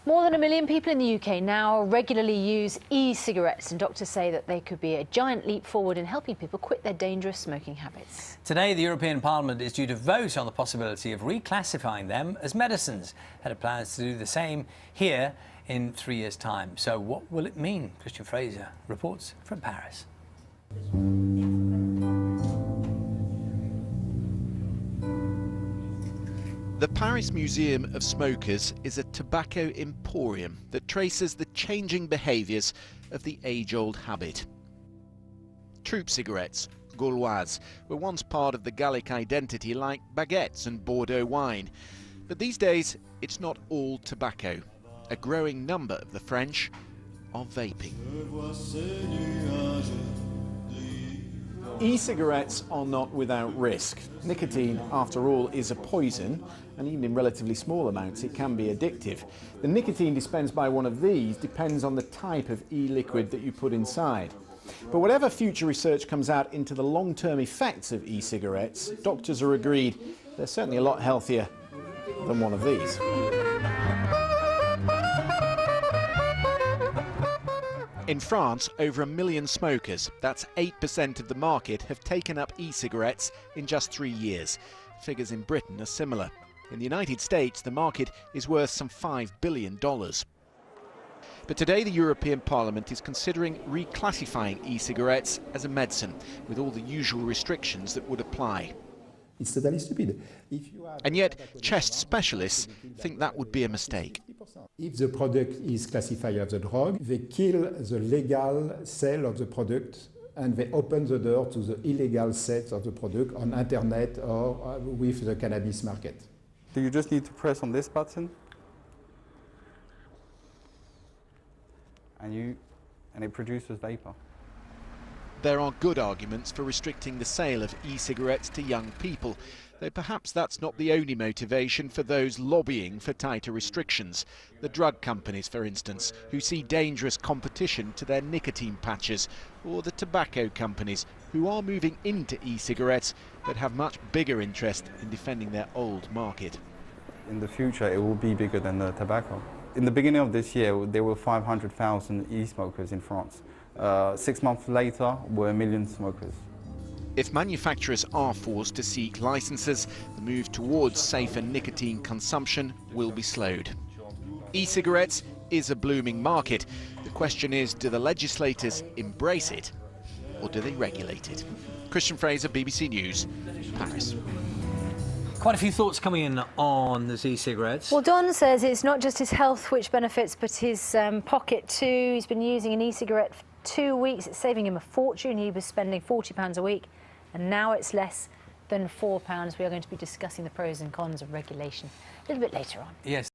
More than 1 million people in the UK now regularly use e-cigarettes, and doctors say that they could be a giant leap forward in helping people quit their dangerous smoking habits. Today, the European Parliament is due to vote on the possibility of reclassifying them as medicines. Had a plans to do the same here in 3 years' time. So what will it mean? Christian Fraser reports from Paris. The Paris Museum of Smokers is a tobacco emporium that traces the changing behaviours of the age-old habit. Troop cigarettes, Gauloises, were once part of the Gallic identity like baguettes and Bordeaux wine. But these days, it's not all tobacco. A growing number of the French are vaping. E-cigarettes are not without risk. Nicotine, after all, is a poison, and even in relatively small amounts it can be addictive. The nicotine dispensed by one of these depends on the type of e-liquid that you put inside. But whatever future research comes out into the long-term effects of e-cigarettes, doctors are agreed they're certainly a lot healthier than one of these. In France, over 1 million smokers, that's 8% of the market, have taken up e-cigarettes in just 3 years. Figures in Britain are similar. In the United States, the market is worth some $5 billion. But today, the European Parliament is considering reclassifying e-cigarettes as a medicine, with all the usual restrictions that would apply. It's totally stupid. And yet, chest specialists think that would be a mistake. If the product is classified as a drug, they kill the legal sale of the product and they open the door to the illegal sales of the product on internet or with the cannabis market. Do you just need to press on this button and it produces vapor? There are good arguments for restricting the sale of e-cigarettes to young people, though perhaps that's not the only motivation for those lobbying for tighter restrictions. The drug companies, for instance, who see dangerous competition to their nicotine patches, or the tobacco companies, who are moving into e-cigarettes but have much bigger interest in defending their old market. In the future, it will be bigger than the tobacco. In the beginning of this year, there were 500,000 e-smokers in France. 6 months later, we're 1 million smokers. If manufacturers are forced to seek licenses, the move towards safer nicotine consumption will be slowed. E-cigarettes is a blooming market. The question is, do the legislators embrace it or do they regulate it? Christian Fraser, BBC News, Paris. Quite a few thoughts coming in on the e-cigarettes. Well, Don says it's not just his health which benefits, but his pocket too. He's been using an e-cigarette for 2 weeks. It's saving him a fortune. He was spending £40 a week, and now it's less than £4. We are going to be discussing the pros and cons of regulation a little bit later on. Yes.